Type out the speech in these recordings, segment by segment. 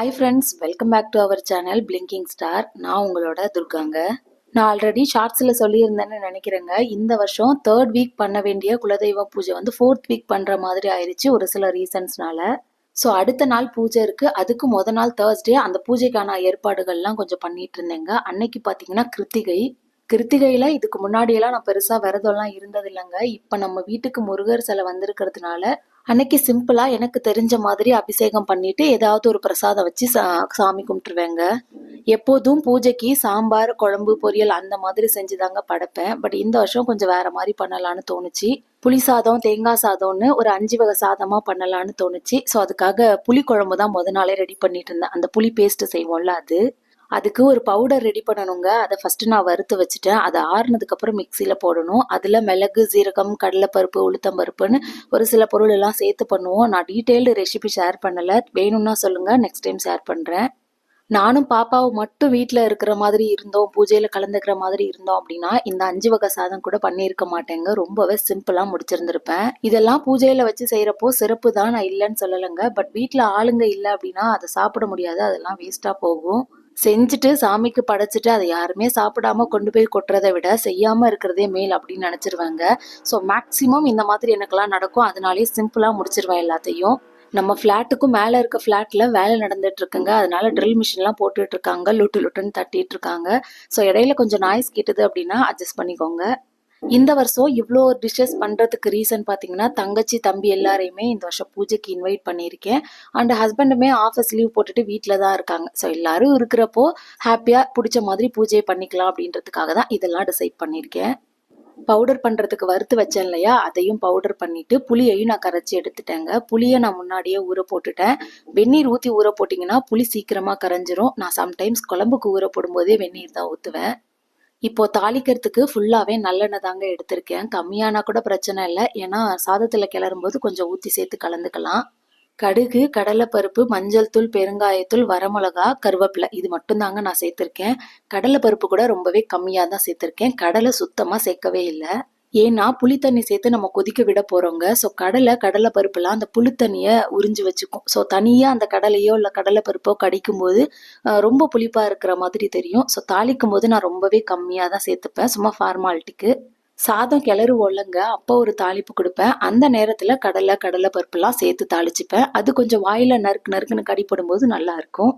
Hi friends, welcome back to our channel blinking star. நான் உங்களோட துர்காங்க. நான் ஆல்ரெடி ஷார்ட்ஸில் சொல்லியிருந்தேன்னு நினைக்கிறேங்க. இந்த வருஷம் 3rd வீக் பண்ண வேண்டிய குலதெய்வ பூஜை வந்து 4th வீக் பண்ணுற மாதிரி ஆயிடுச்சு ஒரு சில ரீசன்ஸ்னால. ஸோ அடுத்த நாள் பூஜை இருக்குது. அதுக்கு நாள் தேர்ஸ்டே அந்த பூஜைக்கான ஏற்பாடுகள்லாம் கொஞ்சம் பண்ணிட்டு இருந்தேங்க. அன்னைக்கு பார்த்தீங்கன்னா கிருத்திகையில் இதுக்கு முன்னாடியெல்லாம் நான் பெருசாக விரதம்லாம் இருந்தது இல்லைங்க. இப்போ நம்ம வீட்டுக்கு முருகர் சிலை வந்திருக்கிறதுனால அன்னைக்கு சிம்பிளா எனக்கு தெரிஞ்ச மாதிரி அபிஷேகம் பண்ணிட்டு ஏதாவது ஒரு பிரசாதம் வச்சு சாமி கும்பிட்டுருவேங்க. எப்போதும் பூஜைக்கு சாம்பார், குழம்பு, பொரியல் அந்த மாதிரி செஞ்சுதாங்க படைப்பேன். பட் இந்த வருஷம் கொஞ்சம் வேற மாதிரி பண்ணலான்னு தோணுச்சு. புளி சாதம், தேங்காய் சாதம்னு ஒரு 5 வகை சாதமா பண்ணலான்னு தோணுச்சு. ஸோ அதுக்காக புளி குழம்பு தான் நாளே ரெடி பண்ணிட்டு இருந்தேன். அந்த புளி பேஸ்ட் செய்வோம்ல அதுக்கு ஒரு பவுடர் ரெடி பண்ணணுங்க. அதை ஃபர்ஸ்ட் நான் வறுத்து வச்சுட்டேன். அதை ஆறுனதுக்கு அப்புறம் மிக்சியில போடணும். அதுல மிளகு, சீரகம், கடலைப்பருப்பு, உளுத்தம்பருப்புன்னு ஒரு சில பொருள் எல்லாம் சேர்த்து பண்ணுவோம். நான் டீட்டெயில்டு ரெசிபி ஷேர் பண்ணல. வேணும்னா சொல்லுங்க, நெக்ஸ்ட் டைம் ஷேர் பண்றேன். நானும் பாப்பாவும் மட்டும் வீட்டில் இருக்கிற மாதிரி இருந்தோம், பூஜையில கலந்துக்கிற மாதிரி இருந்தோம் அப்படின்னா இந்த 5 வகை சாதம் கூட பண்ணியிருக்க மாட்டேங்க. ரொம்பவே சிம்பிளா முடிச்சிருந்திருப்பேன். இதெல்லாம் பூஜையில வச்சு செய்யறப்போ சிறப்பு தான், நான் இல்லைன்னு சொல்லலைங்க. பட் வீட்டில் ஆளுங்க இல்லை அப்படின்னா அதை சாப்பிட முடியாது, அதெல்லாம் வேஸ்டா போகும். செஞ்சுட்டு சாமிக்கு படைச்சிட்டு அதை யாருமே சாப்பிடாம கொண்டு போய் கொட்டுறதை விட செய்யாம இருக்கிறதே மேல் அப்படின்னு நினைச்சிருவாங்க. ஸோ மேக்சிமம் இந்த மாதிரி எனக்கெல்லாம் நடக்கும். அதனாலே சிம்பிளா முடிச்சிருவேன் எல்லாத்தையும். நம்ம ஃப்ளாட்டுக்கும் மேலே இருக்க ஃப்ளாட்ல வேலை நடந்துட்டு இருக்குங்க. அதனால ட்ரில் மிஷின்லாம் போட்டுட்டு இருக்காங்க, லுட்டுன்னு தட்டிட்டு இருக்காங்க. ஸோ இடையில கொஞ்சம் நாய்ஸ் கேட்டது அப்படின்னா அட்ஜஸ்ட் பண்ணிக்கோங்க. இந்த வருஷம் இவ்வளோ டிஷ்ஷஸ் பண்ணுறதுக்கு ரீசன் பார்த்தீங்கன்னா, தங்கச்சி, தம்பி எல்லாரையுமே இந்த வருஷம் பூஜைக்கு இன்வைட் பண்ணியிருக்கேன். அண்ட் ஹஸ்பண்டுமே ஆஃபீஸ் லீவ் போட்டுட்டு வீட்டில் தான் இருக்காங்க. ஸோ எல்லாரும் இருக்கிறப்போ ஹாப்பியாக பிடிச்ச மாதிரி பூஜை பண்ணிக்கலாம் அப்படின்றதுக்காக தான் இதெல்லாம் டிசைட் பண்ணியிருக்கேன். பவுடர் பண்ணுறதுக்கு வறுத்து வச்சேன் இல்லையா, அதையும் பவுடர் பண்ணிவிட்டு புளியையும் நான் கரைச்சி எடுத்துட்டேங்க. புளியை நான் முன்னாடியே ஊற போட்டுட்டேன். வெந்நீர் ஊற்றி ஊற போட்டிங்கன்னா புளி சீக்கிரமாக கரைஞ்சிரும். நான் சம்டைம்ஸ் குழம்புக்கு ஊற போடும்போதே வெந்நீர் தான் ஊற்றுவேன். இப்போ தாளிக்கிறதுக்கு ஃபுல்லாவே நல்லெண்ணெய் தாங்க எடுத்திருக்கேன். கம்மியானா கூட பிரச்சனை இல்லை, ஏன்னா சாதத்துல கிளறும் போது கொஞ்சம் ஊற்றி சேர்த்து கலந்துக்கலாம். கடுகு, கடலைப்பருப்பு, மஞ்சள் தூள், பெருங்காயத்தூள், வரமிளகா, கருவேப்பிலை இது மட்டும் தாங்க நான் சேர்த்திருக்கேன். கடலைப்பருப்பு கூட ரொம்பவே கம்மியாக தான் சேர்த்திருக்கேன். கடலை சுத்தமாக சேர்க்கவே இல்லை. ஏன்னா புளி தண்ணி சேர்த்து நம்ம கொதிக்க விட போறோங்க. ஸோ கடலை பருப்புலாம் அந்த புளி தண்ணியை உறிஞ்சு வச்சுக்கும். ஸோ தனியாக அந்த கடலையோ இல்லை கடலை பருப்போ கடிக்கும் போது ரொம்ப புளிப்பா இருக்கிற மாதிரி தெரியும். ஸோ தாளிக்கும் போது நான் ரொம்பவே கம்மியாக தான் சேர்த்துப்பேன், சும்மா ஃபார்மாலிட்டிக்கு. சாதம் கிளறுவோல்லங்க, அப்போ ஒரு தாளிப்பு கொடுப்பேன். அந்த நேரத்தில் கடலை பருப்புலாம் சேர்த்து தாளிச்சுப்பேன். அது கொஞ்சம் வாயில நறுக்குன்னு கடிப்படும் போது நல்லா இருக்கும்.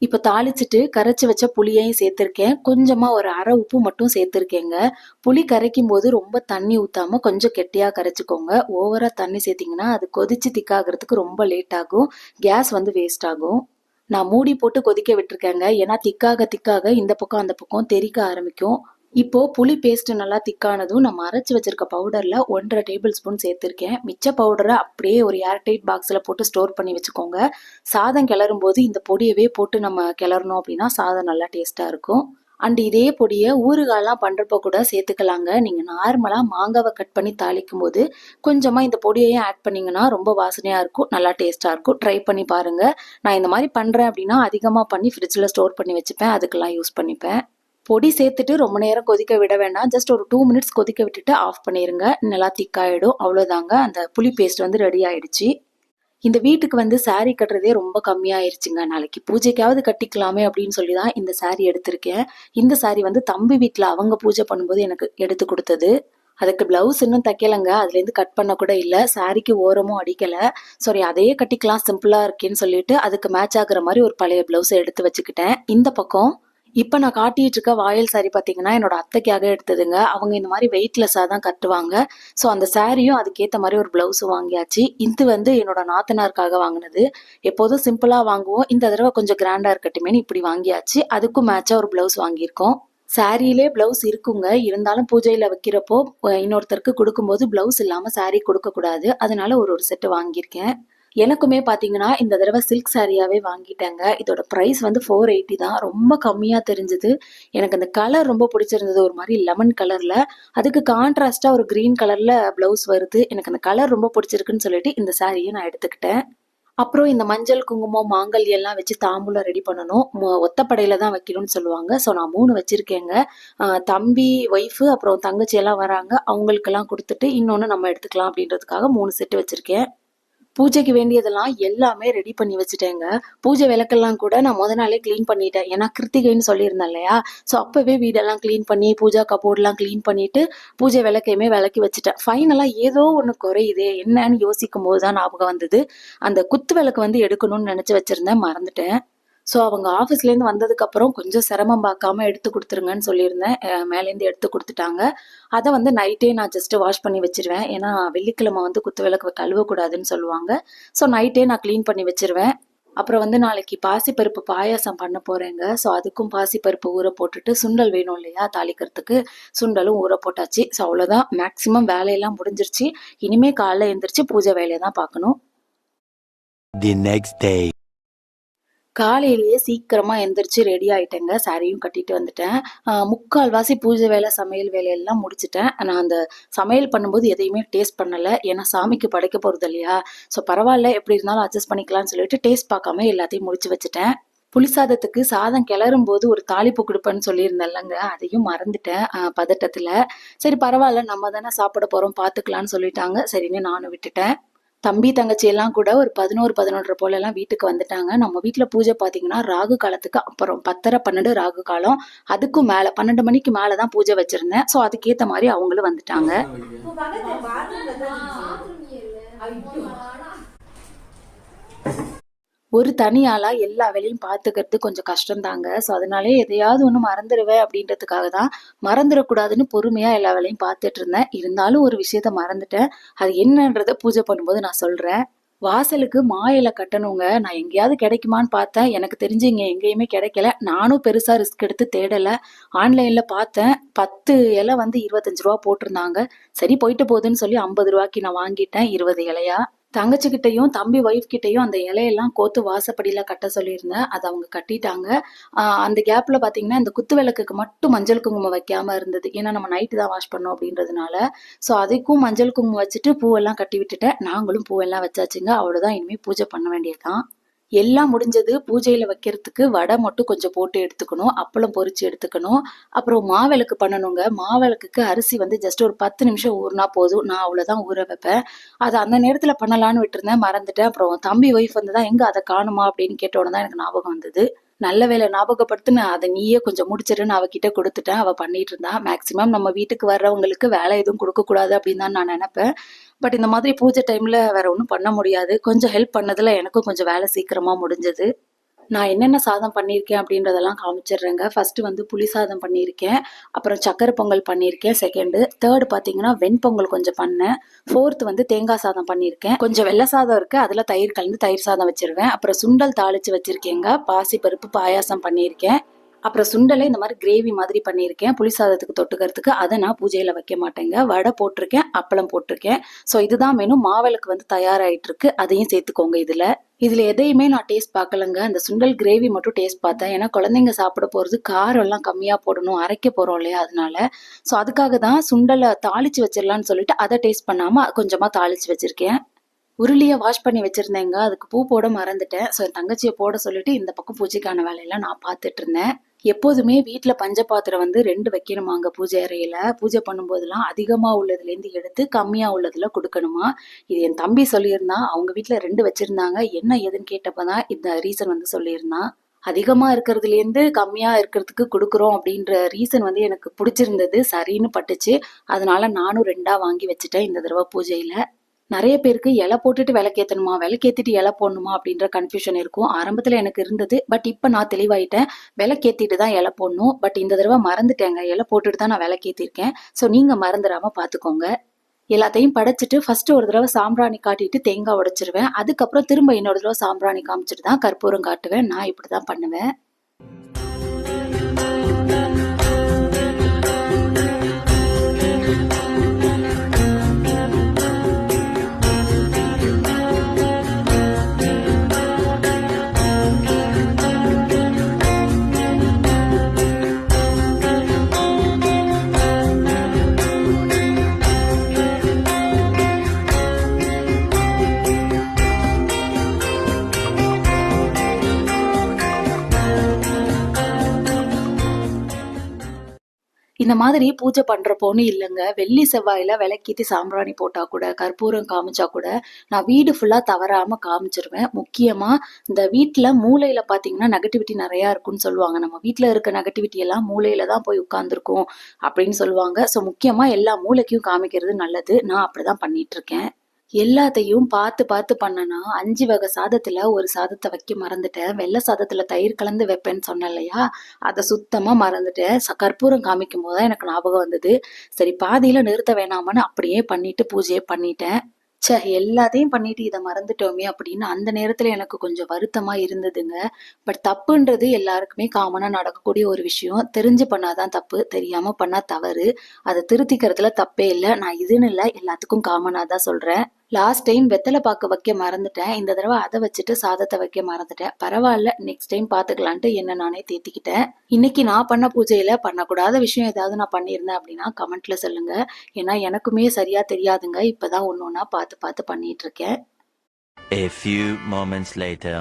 இப்போ தாளிச்சிட்டு கரைச்சி வச்ச புளியையும் சேர்த்துருக்கேன். கொஞ்சமாக ஒரு அரை உப்பு மட்டும் சேர்த்துருக்கேங்க. புளி கரைக்கும் போது ரொம்ப தண்ணி ஊற்றாமல் கொஞ்சம் கெட்டியாக கரைச்சிக்கோங்க. ஓவராக தண்ணி சேர்த்திங்கன்னா அது கொதிச்சு திக்காகிறதுக்கு ரொம்ப லேட் ஆகும், கேஸ் வந்து வேஸ்ட் ஆகும். நான் மூடி போட்டு கொதிக்க விட்டுருக்கேங்க. ஏன்னா திக்காக இந்த பக்கம் அந்த பக்கம் தெறிக்க ஆரம்பிக்கும். இப்போ புளி பேஸ்ட் நல்லா திக்கானதும் நம்ம அரைச்சி வச்சிருக்க பவுடர்ல 1.5 டேபிள் ஸ்பூன் சேர்த்திருக்கேன். மிச்ச பவுடரை அப்படியே ஒரு ஏர்டைட் பாக்ஸ்ல போட்டு ஸ்டோர் பண்ணி வச்சுக்கோங்க. சாதம் கிளறும் போது இந்த பொடியவே போட்டு நம்ம கிளறணும் அப்படின்னா சாதம் நல்லா டேஸ்டா இருக்கும். அண்ட் இதே பொடியை ஊறுகாயெல்லாம் பண்றப்ப கூட சேர்த்துக்கலாங்க. நீங்க நார்மலா மாங்காவை கட் பண்ணி தாளிக்கும் போது கொஞ்சமா இந்த பொடியையும் ஆட் பண்ணீங்கன்னா ரொம்ப வாசனையா இருக்கும், நல்லா டேஸ்டா இருக்கும். ட்ரை பண்ணி பாருங்க. நான் இந்த மாதிரி பண்றேன் அப்படின்னா அதிகமா பண்ணி ஃப்ரிட்ஜ்ல ஸ்டோர் பண்ணி வச்சுப்பேன், அதுக்கெல்லாம் யூஸ் பண்ணிப்பேன். பொடி சேர்த்துட்டு ரொம்ப நேரம் கொதிக்க விட வேண்டாம். ஜஸ்ட் ஒரு 2 மினிட்ஸ் கொதிக்க விட்டுட்டு ஆஃப் பண்ணிடுங்க. நல்லா திக்காயிடும். அவ்வளோதாங்க, அந்த புளி பேஸ்ட் வந்து ரெடி ஆயிடுச்சு. இந்த வீட்டுக்கு வந்து சாரீ கட்டுறதே ரொம்ப கம்மியாயிருச்சுங்க. நாளைக்கு பூஜைக்காவது கட்டிக்கலாமே அப்படின்னு சொல்லி தான் இந்த சாரீ எடுத்திருக்கேன். இந்த சாரீ வந்து தம்பி வீட்டில் அவங்க பூஜை பண்ணும்போது எனக்கு எடுத்து கொடுத்தது. அதுக்கு பிளவுஸ் இன்னும் தைக்கலைங்க, அதுலேருந்து கட் பண்ண கூட இல்லை. சாரிக்கு ஓரமும் அடிக்கலை. சாரி, அதையே கட்டிக்கலாம் சிம்பிளாக இருக்கேன்னு சொல்லிட்டு அதுக்கு மேட்ச் ஆகுற மாதிரி ஒரு பழைய பிளவுஸை எடுத்து வச்சுக்கிட்டேன். இந்த பக்கம் இப்போ நான் காட்டிட்டு இருக்க வாயல் சாரி பார்த்தீங்கன்னா என்னோட அத்தைக்காக எடுத்ததுங்க. அவங்க இந்த மாதிரி வெயிட்லெஸ்ஸாக தான் கட்டுவாங்க. ஸோ அந்த சாரியும் அதுக்கேற்ற மாதிரி ஒரு பிளவுஸும் வாங்கியாச்சு. இது வந்து என்னோட நாத்தனாருக்காக வாங்கினது. எப்போதும் சிம்பிளாக வாங்குவோம், இந்த தடவை கொஞ்சம் கிராண்டாக இருக்கட்டுமேனு இப்படி வாங்கியாச்சு. அதுக்கும் மேட்சாக ஒரு பிளவுஸ் வாங்கியிருக்கோம். சாரியிலே பிளவுஸ் இருக்குங்க, இருந்தாலும் பூஜையில் வைக்கிறப்போ இன்னொருத்தருக்கு கொடுக்கும்போது பிளவுஸ் இல்லாமல் சாரி கொடுக்கக்கூடாது. அதனால ஒரு செட்டு வாங்கியிருக்கேன். எனக்குமே பார்த்தீங்கன்னா இந்த தடவை சில்க் சாரியாவே வாங்கிட்டேங்க. இதோட ப்ரைஸ் வந்து 480 தான், ரொம்ப கம்மியாக தெரிஞ்சுது. எனக்கு அந்த கலர் ரொம்ப பிடிச்சிருந்தது, ஒரு மாதிரி லெமன் கலரில். அதுக்கு கான்ட்ராஸ்டாக ஒரு க்ரீன் கலரில் ப்ளவுஸ் வருது. எனக்கு அந்த கலர் ரொம்ப பிடிச்சிருக்குன்னு சொல்லிட்டு இந்த சாரியை நான் எடுத்துக்கிட்டேன். அப்புறம் இந்த மஞ்சள், குங்குமம், மாங்கல்யம் எல்லாம் வச்சு தாம்பூலம் ரெடி பண்ணணும். ஒத்தப்படையில தான் வைக்கணும்னு சொல்லுவாங்க. ஸோ நான் 3 வச்சிருக்கேங்க. தம்பி, ஒய்ஃபு, அப்புறம் தங்கச்சி எல்லாம் வராங்க, அவங்களுக்கெல்லாம் கொடுத்துட்டு இன்னொன்று நம்ம எடுத்துக்கலாம் அப்படின்றதுக்காக 3 செட்டு வச்சிருக்கேன். பூஜைக்கு வேண்டியதெல்லாம் எல்லாமே ரெடி பண்ணி வச்சுட்டேங்க. பூஜை விளக்கெல்லாம் கூட நான் முத நாளே கிளீன் பண்ணிட்டேன். ஏன்னா கிருத்திகைன்னு சொல்லியிருந்தேன் இல்லையா? ஸோ அப்பவே வீடெல்லாம் கிளீன் பண்ணி, பூஜா கபோர்ட்லாம் கிளீன் பண்ணிட்டு, பூஜை விளக்கையுமே விளக்கி வச்சுட்டேன். ஃபைனலா ஏதோ ஒண்ணு குறையுதே என்னன்னு யோசிக்கும்போது தான் ஞாபகம் வந்தது. அந்த குத்து விளக்கு வந்து எடுக்கணும்னு நினைச்சு வச்சிருந்தேன், மறந்துட்டேன். ஸோ அவங்க ஆஃபீஸ்லேருந்து வந்ததுக்கப்புறம் கொஞ்சம் சிரமம் பார்க்காம எடுத்து கொடுத்துருங்கன்னு சொல்லியிருந்தேன். மேலேருந்து எடுத்து கொடுத்துட்டாங்க. அதை வந்து நைட்டே நான் ஜஸ்ட்டு வாஷ் பண்ணி வச்சிருவேன். ஏன்னா வெள்ளிக்கிழமை வந்து குத்து விளக்கு கழுவக்கூடாதுன்னு சொல்லுவாங்க. ஸோ நைட்டே நான் க்ளீன் பண்ணி வச்சிருவேன். அப்புறம் வந்து நாளைக்கு பாசிப்பருப்பு பாயாசம் பண்ண போகிறேங்க. ஸோ அதுக்கும் பாசிப்பருப்பு ஊற போட்டுட்டு சுண்டல் வேணும் இல்லையா தாளிக்கிறதுக்கு, சுண்டலும் ஊற போட்டாச்சு. ஸோ அவ்வளோதான், மேக்ஸிமம் வேலையெல்லாம் முடிஞ்சிருச்சு. இனிமே காலைல எழுந்திரிச்சு பூஜை வேலையை தான் பார்க்கணும். The next day. காலையிலேயே சீக்கிரமா எந்திரிச்சு ரெடி ஆயிட்டேங்க. சாரியும் கட்டிட்டு வந்துட்டேன். முக்கால்வாசி பூஜை வேலை, சமையல் வேலையெல்லாம் முடிச்சுட்டேன். நான் அந்த சமையல் பண்ணும்போது எதையுமே டேஸ்ட் பண்ணல. ஏன்னா சாமிக்கு படைக்க போறது இல்லையா? ஸோ பரவாயில்ல, எப்படி இருந்தாலும் அட்ஜஸ்ட் பண்ணிக்கலாம்னு சொல்லிட்டு டேஸ்ட் பார்க்காம எல்லாத்தையும் முடிச்சு வச்சுட்டேன். புளிசாதத்துக்கு சாதம் கிளறும் போது ஒரு தாளிப்பு கொடுப்பேன்னு சொல்லியிருந்தேன்லங்க, அதையும் மறந்துட்டேன் பதட்டத்துல. சரி பரவாயில்ல, நம்ம தானே சாப்பிட போறோம், பார்த்துக்கலான்னு சொல்லிட்டாங்க. சரின்னு நானும் விட்டுட்டேன். தம்பி தங்கச்சி எல்லாம் கூட ஒரு 11, 11:30 போல எல்லாம் வீட்டுக்கு வந்துட்டாங்க. நம்ம வீட்டுல பூஜை பாத்தீங்கன்னா ராகு காலத்துக்கு அப்புறம் 10:30, 12 ராகு காலம், அதுக்கும் மேல 12 மணிக்கு மேலதான் பூஜை வச்சிருந்தேன். சோ அதுக்கேத்த மாதிரி அவங்களும் வந்துட்டாங்க. ஒரு தனி ஆளா எல்லா வேலையும் பார்த்துக்கிறது கொஞ்சம் கஷ்டம்தாங்க. ஸோ அதனாலே எதையாவது ஒன்று மறந்துடுவேன் அப்படின்றதுக்காக தான் மறந்துடக்கூடாதுன்னு பொறுமையா எல்லா வேலையும் பார்த்துட்டு இருந்தேன். இருந்தாலும் ஒரு விஷயத்த மறந்துட்டேன். அது என்னன்றத பூஜை பண்ணும்போது நான் சொல்றேன். வாசலுக்கு மா இலை கட்டணுங்க. நான் எங்கேயாவது கிடைக்குமான்னு பார்த்தேன். எனக்கு தெரிஞ்சு இங்க எங்கேயுமே கிடைக்கல. நானும் பெருசா ரிஸ்க் எடுத்து தேடல. ஆன்லைன்ல பார்த்தேன். 10 இலை வந்து 25 ரூபா போட்டிருந்தாங்க. சரி போயிட்டு போகுதுன்னு சொல்லி 50 ரூபாய்க்கு நான் வாங்கிட்டேன் 20 இலையா. தங்கச்சி கிட்டையும் தம்பி ஒய்ஃப் கிட்டையும் அந்த இலையெல்லாம் கோத்து வாசப்படியில கட்ட சொல்லியிருந்தேன். அதை அவங்க கட்டிட்டாங்க. அந்த கேப்ல பாத்தீங்கன்னா இந்த குத்து விளக்குக்கு மட்டும் மஞ்சள் குங்குமம் வைக்காம இருந்தது. ஏன்னா நம்ம நைட்டு தான் வாஷ் பண்ணோம் அப்படின்றதுனால. ஸோ அதுக்கும் மஞ்சள் குங்குமம் வச்சுட்டு பூவெல்லாம் கட்டி விட்டுட்டேன். நாங்களும் பூவெல்லாம் வச்சாச்சுங்க. அவ்வளவுதான், இனிமே பூஜை பண்ண வேண்டியதுதான். எல்லாம் முடிஞ்சது. பூஜையில வைக்கிறதுக்கு வடை மட்டும் கொஞ்சம் போட்டு எடுத்துக்கணும், அப்பளம் பொரிச்சு எடுத்துக்கணும். அப்புறம் மாவிளக்கு பண்ணணுங்க. மாவிளக்குக்கு அரிசி வந்து ஜஸ்ட் ஒரு 10 நிமிஷம் ஊறினா போதும். நான் அவ்வளவுதான் ஊற வைப்பேன். அதை அந்த நேரத்துல பண்ணலான்னு விட்டுருந்தேன், மறந்துட்டேன். அப்புறம் தம்பி ஒய்ஃப் வந்துதான் எங்க அதை காணுமா அப்படின்னு கேட்டோன்னு தான் எனக்கு ஞாபகம் வந்தது. நல்ல வேலை ஞாபகப்படுத்துன்னு அதை நீயே கொஞ்சம் முடிச்சிருன்னு அவகிட்ட கொடுத்துட்டேன். அவ பண்ணிட்டு இருந்தா. மேக்சிமம் நம்ம வீட்டுக்கு வர்றவங்களுக்கு வேலை எதுவும் கொடுக்க கூடாது அப்படின்னு தான் நான் நினைப்பேன். பட் இந்த மாதிரி பூஜை டைம்ல வேற ஒன்றும் பண்ண முடியாது. கொஞ்சம் ஹெல்ப் பண்ணதுல எனக்கும் கொஞ்சம் வேலை சீக்கிரமா முடிஞ்சது. நான் என்னென்ன சாதம் பண்ணியிருக்கேன் அப்படின்றதெல்லாம் காமிச்சிடுறேங்க. ஃபர்ஸ்ட் வந்து புளி சாதம் பண்ணியிருக்கேன். அப்புறம் சக்கரை பொங்கல் பண்ணியிருக்கேன் செகண்டு. தேர்டு பார்த்தீங்கன்னா வெண்பொங்கல் கொஞ்சம் பண்ணேன். ஃபோர்த் வந்து தேங்காய் சாதம் பண்ணியிருக்கேன். கொஞ்சம் வெள்ளை சாதம் இருக்கு, அதில் தயிர் கலந்து தயிர் சாதம் வச்சிருவேன். அப்புறம் சுண்டல் தாளிச்சு வச்சிருக்கேங்க. பாசி பருப்பு பாயாசம் பண்ணியிருக்கேன். அப்புறம் சுண்டலை இந்த மாதிரி கிரேவி மாதிரி பண்ணியிருக்கேன் புளி சாதத்துக்கு தொட்டுக்கிறதுக்கு. அதை நான் பூஜையில வைக்க மாட்டேங்க. வடை போட்டிருக்கேன், அப்பளம் போட்டிருக்கேன். ஸோ இதுதான் மெனு. மாவிளக்கு வந்து தயாராயிட்டு இருக்கு, அதையும் சேர்த்துக்கோங்க. இதுல எதையுமே நான் டேஸ்ட் பார்க்கலங்க. அந்த சுண்டல் கிரேவி மட்டும் டேஸ்ட் பார்த்தேன். ஏன்னா குழந்தைங்க சாப்பிட போறது காரம் எல்லாம் கம்மியா போடணும், அரைக்க போறோம் இல்லையா, அதனால. ஸோ அதுக்காக தான் சுண்டலை தாளிச்சு வச்சிடலான்னு சொல்லிட்டு அதை டேஸ்ட் பண்ணாம கொஞ்சமா தாளிச்சு வச்சிருக்கேன். உருளியை வாஷ் பண்ணி வச்சிருந்தேங்க. அதுக்கு பூ போட மறந்துட்டேன். ஸோ என் தங்கச்சியை போட சொல்லிட்டு இந்த பக்கம் பூஜைக்கான வேலையெல்லாம் நான் பார்த்துட்டு இருந்தேன். எப்போதுமே வீட்டுல பஞ்ச பாத்திரம் வந்து 2 வைக்கணுமாங்க பூஜை அறையில. பூஜை பண்ணும்போதெல்லாம் அதிகமா உள்ளதுல இருந்து எடுத்து கம்மியா உள்ளதுல கொடுக்கணுமா. இது என் தம்பி சொல்லியிருந்தான். அவங்க வீட்டுல 2 வச்சிருந்தாங்க. என்ன ஏதுன்னு கேட்டப்பதான் இந்த ரீசன் வந்து சொல்லியிருந்தான். அதிகமா இருக்கிறதுல இருந்து கம்மியா இருக்கிறதுக்கு கொடுக்குறோம் அப்படின்ற ரீசன் வந்து எனக்கு பிடிச்சிருந்தது, சரின்னு பட்டுச்சு. அதனால நானும் 2ஆ வாங்கி வச்சுட்டேன் இந்த தடவை பூஜையில. நிறைய பேருக்கு இலை போட்டுட்டு விளக்கேற்றணுமா, விளக்கேற்றிட்டு இலை போடணுமா அப்படின்ற கன்ஃபியூஷன் இருக்கும். ஆரம்பத்தில் எனக்கு இருந்தது. பட் இப்போ நான் தெளிவாயிட்டேன். விளக்கேற்றிட்டு தான் இலை போடணும். பட் இந்த தடவை மறந்துட்டேங்க. இலை போட்டுட்டு தான் நான் விளக்கேற்றிருக்கேன். ஸோ நீங்கள் மறந்துடாம பார்த்துக்கோங்க. எல்லாத்தையும் படைச்சிட்டு ஃபர்ஸ்ட் ஒரு தடவை சாம்பிராணி காட்டிட்டு தேங்காய் உடைச்சிருவேன். அதுக்கப்புறம் திரும்ப இன்னொரு தடவை சாம்பிராணி காமிச்சிட்டு தான் கற்பூரம் காட்டுவேன். நான் இப்படி தான் பண்ணுவேன். இந்த மாதிரி பூஜை பண்றப்போன்னு இல்லைங்க, வெள்ளி செவ்வாயில விளக்கேத்தி சாம்பிராணி போட்டா கூட, கற்பூரம் காமிச்சா கூட, நான் வீடு ஃபுல்லா தவறாம காமிச்சிருவேன். முக்கியமா இந்த வீட்ல மூலையில பாத்தீங்கன்னா நெகட்டிவிட்டி நிறைய இருக்குன்னு சொல்லுவாங்க. நம்ம வீட்ல இருக்க நெகட்டிவிட்டி எல்லாம் மூலையில தான் போய் உட்கார்ந்துருக்கும் அப்படின்னு சொல்லுவாங்க. ஸோ முக்கியமா எல்லா மூலைக்கும் காமிக்கிறது நல்லது. நான் அப்படிதான் பண்ணிட்டு இருக்கேன். எல்லாத்தையும் பார்த்து பார்த்து பண்ணனா 5 வகை சாதத்துல ஒரு சாதத்தை வைக்க மறந்துட்டேன். வெள்ளை சாதத்துல தயிர் கலந்து வைப்பேன்னு சொன்னேன் இல்லையா? அத சுத்தமா மறந்துட்டேன். கற்பூரம் காமிக்கும் போது தான் எனக்கு ஞாபகம் வந்தது. சரி பாதியில நிறுத்த வேணாமான்னு அப்படியே பண்ணிட்டு பூஜையே பண்ணிட்டேன். எல்லாத்தையும் பண்ணிட்டு இத மறந்துட்டோமே அப்படின்னு அந்த நேரத்துல எனக்கு கொஞ்சம் வருத்தமா இருந்ததுங்க. பட் தப்புன்றது எல்லாருக்குமே காமனா நடக்கக்கூடிய ஒரு விஷயம். தெரிஞ்சு பண்ணாதான் தப்பு, தெரியாம பண்ணா தவறு. அத திருத்திக்கிறதுல தப்பே இல்ல. நான் இதுன்னு இல்ல, எல்லாத்துக்கும் காமனா தான் சொல்றேன். லாஸ்ட் டைம் வெத்தலை பாக்கு வைக்க மறந்துட்டேன். இந்த தடவை அதை வச்சுட்டு சாதத்தை வைக்க மறந்துட்டேன். பரவாயில்ல, நெக்ஸ்ட் டைம் பாத்துக்கலான்ட்டு என்ன நானே தேத்திக்கிட்டேன். இன்னைக்கு நான் பண்ண பூஜையில பண்ணக்கூடாத விஷயம் ஏதாவது நான் பண்ணியிருந்தேன் அப்படின்னா கமெண்ட்ல சொல்லுங்க. ஏன்னா எனக்குமே சரியா தெரியாதுங்க. இப்பதான் ஒண்ணு ஒண்ணா பார்த்து பார்த்து பண்ணிட்டு இருக்கேன். A few moments later.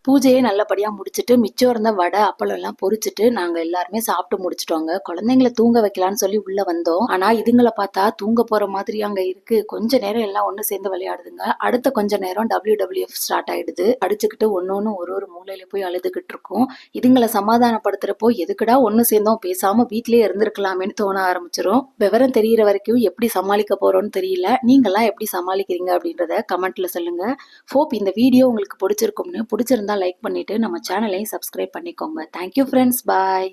பூஜையை நல்லபடியா முடிச்சுட்டு மிச்சம் இருந்த வடை அப்பளம் எல்லாம் பொரிச்சுட்டு நாங்க எல்லாருமே சாப்பிட்டு முடிச்சிட்டோங்க. குழந்தைங்களை தூங்க வைக்கலான்னு சொல்லி உள்ள வந்தோம். ஆனா இதுங்களை பார்த்தா தூங்க போற மாதிரி அங்க இருக்கு. கொஞ்ச நேரம் எல்லாம் ஒண்ணு சேர்ந்து விளையாடுதுங்க. அடுத்த கொஞ்ச நேரம் WWF ஸ்டார்ட் ஆயிடுது. அடிச்சுக்கிட்டு ஒன்னொன்னு ஒரு மூலையில போய் அழுதுகிட்டு இருக்கும். இதுங்களை சமாதானப்படுத்துறப்போ எதுக்குடா ஒண்ணு சேர்ந்தோம், பேசாம வீட்லயே இருந்திருக்கலாமேன்னு தோண ஆரம்பிச்சிரும். விவரம் தெரியற வரைக்கும் எப்படி சமாளிக்க போறோம்னு தெரியல. நீங்கெல்லாம் எப்படி சமாளிக்கிறீங்க அப்படின்றத கமெண்ட்ல சொல்லுங்க. ஹோப் இந்த வீடியோ உங்களுக்கு பிடிச்சிருக்கும்னு. பிடிச்சிருந்தா லைக் பண்ணிட்டு நம்ம சேனலையும் சப்ஸ்கிரைப் பண்ணிக்கோங்க. தேங்க்யூ ஃப்ரெண்ட்ஸ், பாய்.